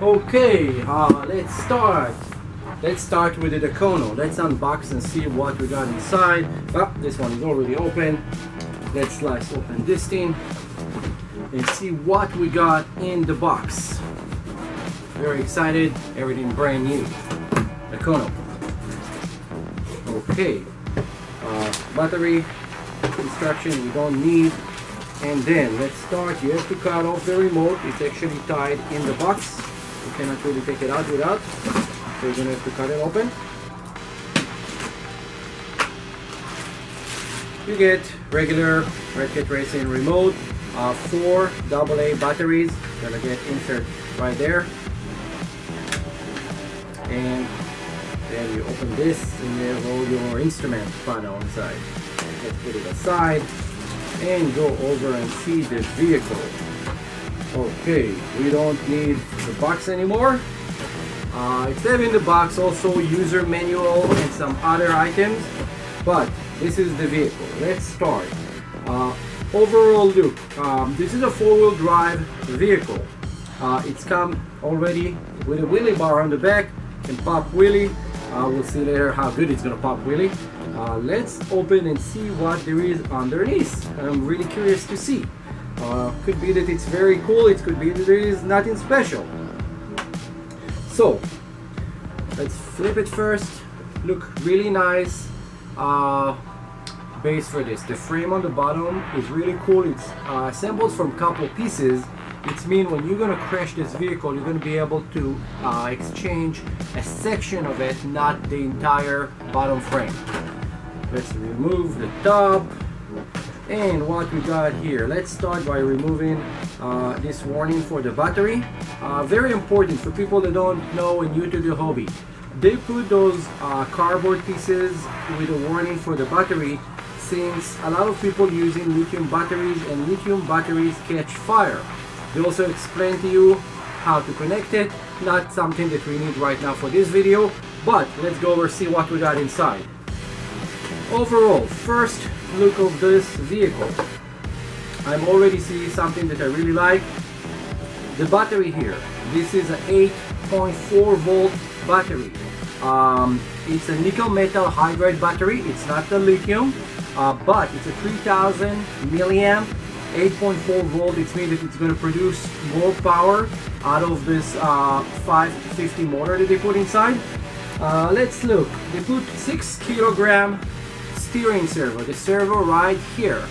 Okay, let's start. Let's start with the Dukono. Let's unbox and see what we got inside. Oh, this one is already open. Let's slice open this thing and see what we got in the box. Very excited, everything brand new. Dukono. Okay, battery instruction we don't need. And then let's start. You have to cut off the remote. It's actually tied in the box. You cannot really take it out without. So you're gonna have to cut it open. You get regular Redcat Racing remote, 4 AA batteries. Gonna get insert right there. And then you open this and you have all your instrument panel inside. Let's put it aside and go over and see the vehicle. Okay, we don't need the box anymore. It's there in the box also user manual and some other items, but this is the vehicle. Let's start. Overall look, this is a 4-wheel drive vehicle. It's come already with a wheelie bar on the back and pop wheelie. We'll see later how good it's gonna pop wheelie. Let's open and see what there is underneath. I'm really curious to see. Could be that it's very cool, it could be that there is nothing special. So, let's flip it first. Look really nice. Base for this. The frame on the bottom is really cool. It's assembled from a couple pieces. It means when you're gonna crash this vehicle, you're gonna be able to exchange a section of it, not the entire bottom frame. Let's remove the top. And what we got here, let's start by removing this warning for the battery. Very important for people that don't know and new to the hobby. They put those cardboard pieces with a warning for the battery, since a lot of people using lithium batteries and lithium batteries catch fire. They also explain to you how to connect it. Not something that we need right now for this video, but let's go over see what we got inside. Overall, first look of this vehicle. I'm already seeing something that I really like. The battery here. This is an 8.4 volt battery. It's a nickel metal hydride battery. It's not the lithium, but it's a 3000 milliamp, 8.4 volt. It means that it's going to produce more power out of this 550 motor that they put inside. Let's look. They put 6 kilogram steering servo. The servo right here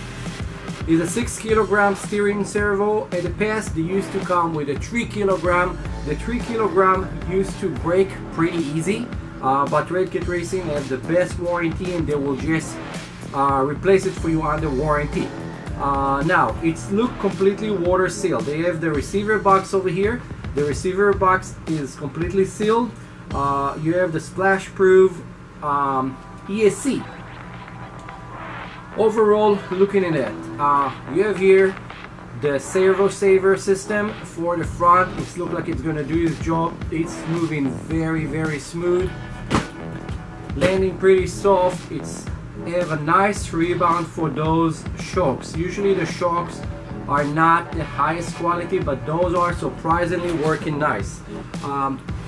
is a 6 kilogram steering servo. In the past they used to come with a 3 kilogram. The 3 kilogram used to break pretty easy, but Redcat Racing has the best warranty and they will just replace it for you under warranty. Now it's look completely water sealed. They have the receiver box over here. The receiver box is completely sealed. You have the splash proof ESC. Overall, looking at it, you have here the Servo Saver system for the front. It looks like it's gonna do its job. It's moving very smooth, landing pretty soft. It's have a nice rebound for those shocks. Usually the shocks are not the highest quality, but those are surprisingly working nice.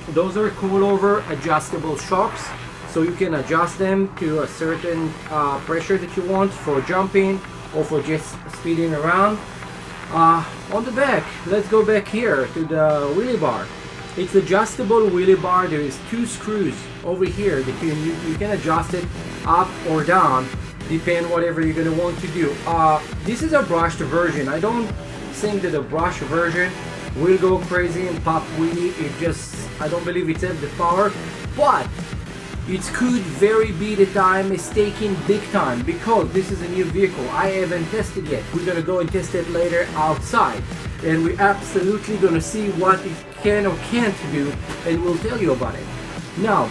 Those are coilover adjustable shocks, so you can adjust them to a certain pressure that you want for jumping or for just speeding around. On the back, let's go back here to the wheelie bar. It's adjustable wheelie bar. There is 2 screws over here that you can adjust it up or down, depend whatever you're gonna want to do. This is a brushed version. I don't think that a brush version will go crazy and pop wheelie. I don't believe it's have the power, but it could very be the time mistaken big time, because this is a new vehicle. I haven't tested yet. We're gonna go and test it later outside, and we're absolutely gonna see what it can or can't do, and we'll tell you about it. Now,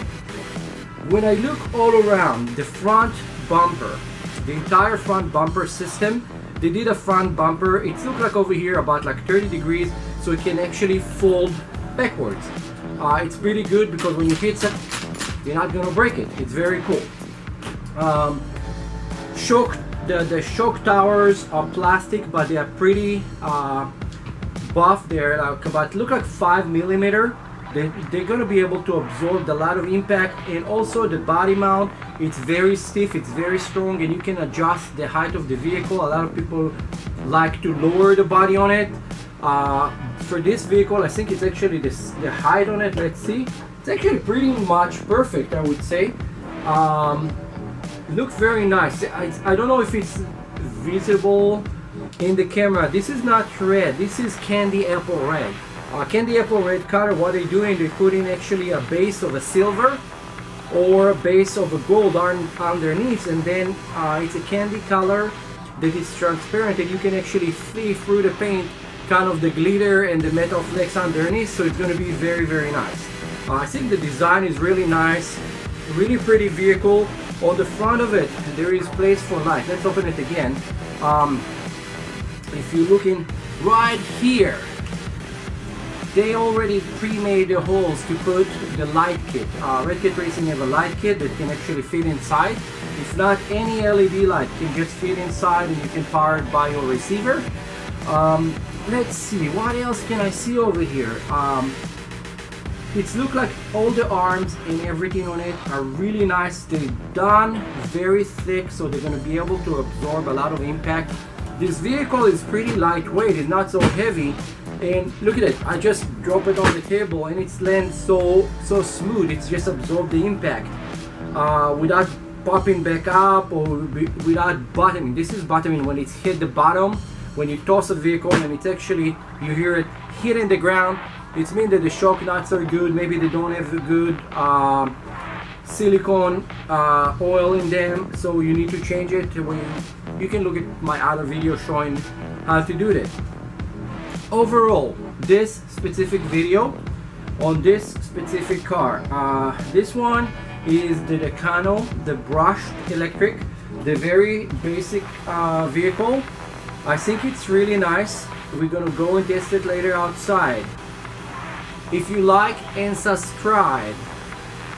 when I look all around the front bumper, the entire front bumper system, they did a front bumper. It looks like over here about like 30 degrees, so it can actually fold backwards. It's pretty good because when you hit it, you're not gonna break it. It's very cool. Shock The shock towers are plastic, but they are pretty buff. They're like about, look like 5 mm. They're going to be able to absorb a lot of impact, and also the body mount, it's very stiff, it's very strong, and you can adjust the height of the vehicle. A lot of people like to lower the body on it. For this vehicle, I think it's actually the height on it, let's see, it's actually pretty much perfect, I would say. Looks very nice. I don't know if it's visible in the camera. This is not red, this is candy apple red. Candy apple red color, what they're doing, they put in actually a base of a silver or a base of a gold underneath, and then it's a candy color that is transparent, and you can actually see through the paint kind of the glitter and the metal flecks underneath, so it's going to be very, very nice. I think the design is really nice, really pretty vehicle. On the front of it, there is place for light. Let's open it again. If you're looking right here, they already pre-made the holes to put the light kit. Red Kit Racing have a light kit that can actually fit inside. If not, any LED light can just fit inside, and you can power it by your receiver. Let's see, what else can I see over here? It's look like all the arms and everything on it are really nice. They're done very thick, so they're going to be able to absorb a lot of impact. This vehicle is pretty lightweight, it's not so heavy. And look at it, I just drop it on the table and it's lands so smooth. It's just absorbed the impact without popping back up or without bottoming. This is bottoming when it's hit the bottom. When you toss a vehicle and it's actually, you hear it hitting the ground, it means that the shock nuts are good. Maybe they don't have a good silicone oil in them, so you need to change it. You can look at my other video showing how to do that. Overall, this specific video on this specific car, this one is the Dukono, the brushed electric, the very basic vehicle. I think it's really nice. We're gonna go and test it later outside. If you like and subscribe,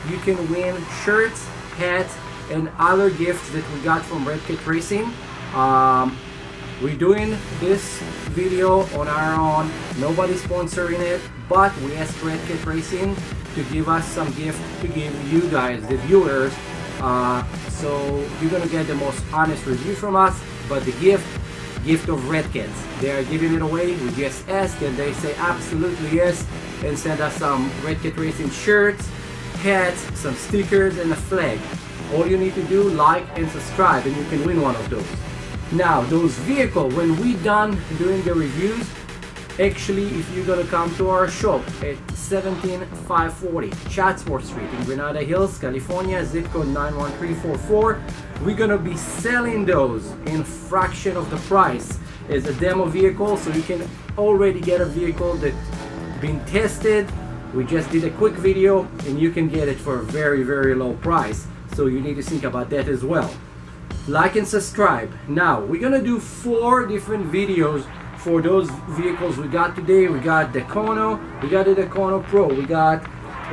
you can win shirts, hats, and other gifts that we got from Red Kit Racing. We're doing this video on our own, nobody's sponsoring it, but we asked Red Kit Racing to give us some gift to give you guys, the viewers. So you're gonna get the most honest review from us, but the gift of Red Kits, they are giving it away. We just asked and they say absolutely yes, and send us some Red Kit Racing shirts, hats, some stickers, and a flag. All you need to do, like and subscribe, and you can win one of those. Now, those vehicles, when we done doing the reviews, actually, if you're gonna come to our shop at 17540 Chatsworth Street in Granada Hills, California, zip code 91344, we're gonna be selling those in fraction of the price as a demo vehicle, so you can already get a vehicle that's been tested. We just did a quick video, and you can get it for a very, very low price. So you need to think about that as well. Like and subscribe. Now, we're gonna do 4 different videos for those vehicles we got today. We got the Dukono, we got the Dukono Pro, we got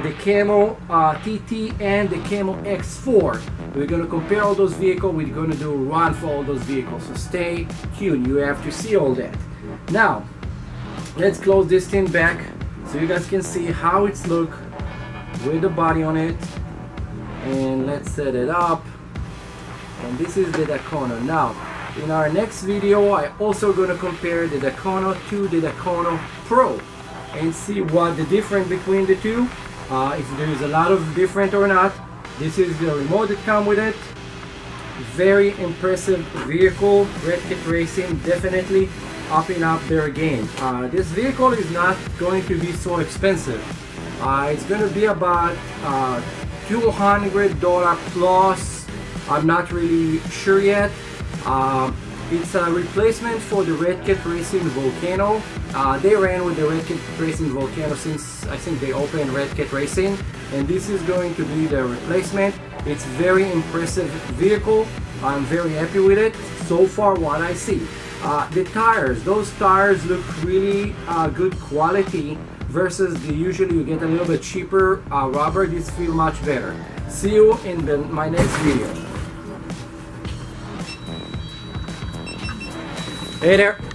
the Camo TT, and the Camo X4. We're gonna compare all those vehicles. We're gonna do a run for all those vehicles. So stay tuned. You have to see all that. Now, let's close this thing back so you guys can see how it's look with the body on it. And let's set it up. And this is the Dukono. Now, in our next video, I also gonna compare the Dukono to the Dukono Pro and see what the difference between the two, if there is a lot of different or not. This is the remote that come with it. Very impressive vehicle. Red Kit Racing definitely upping up their game. This vehicle is not going to be so expensive. It's going to be about $200 plus. I'm not really sure yet. It's a replacement for the Red Kit Racing Volcano. They ran with the Red Kit Racing Volcano since I think they opened Red Kit Racing, and this is going to be the replacement. It's very impressive vehicle. I'm very happy with it so far what I see. The tires, those tires look really good quality versus the usually you get a little bit cheaper rubber. These feel much better. See you in my next video. Hey there.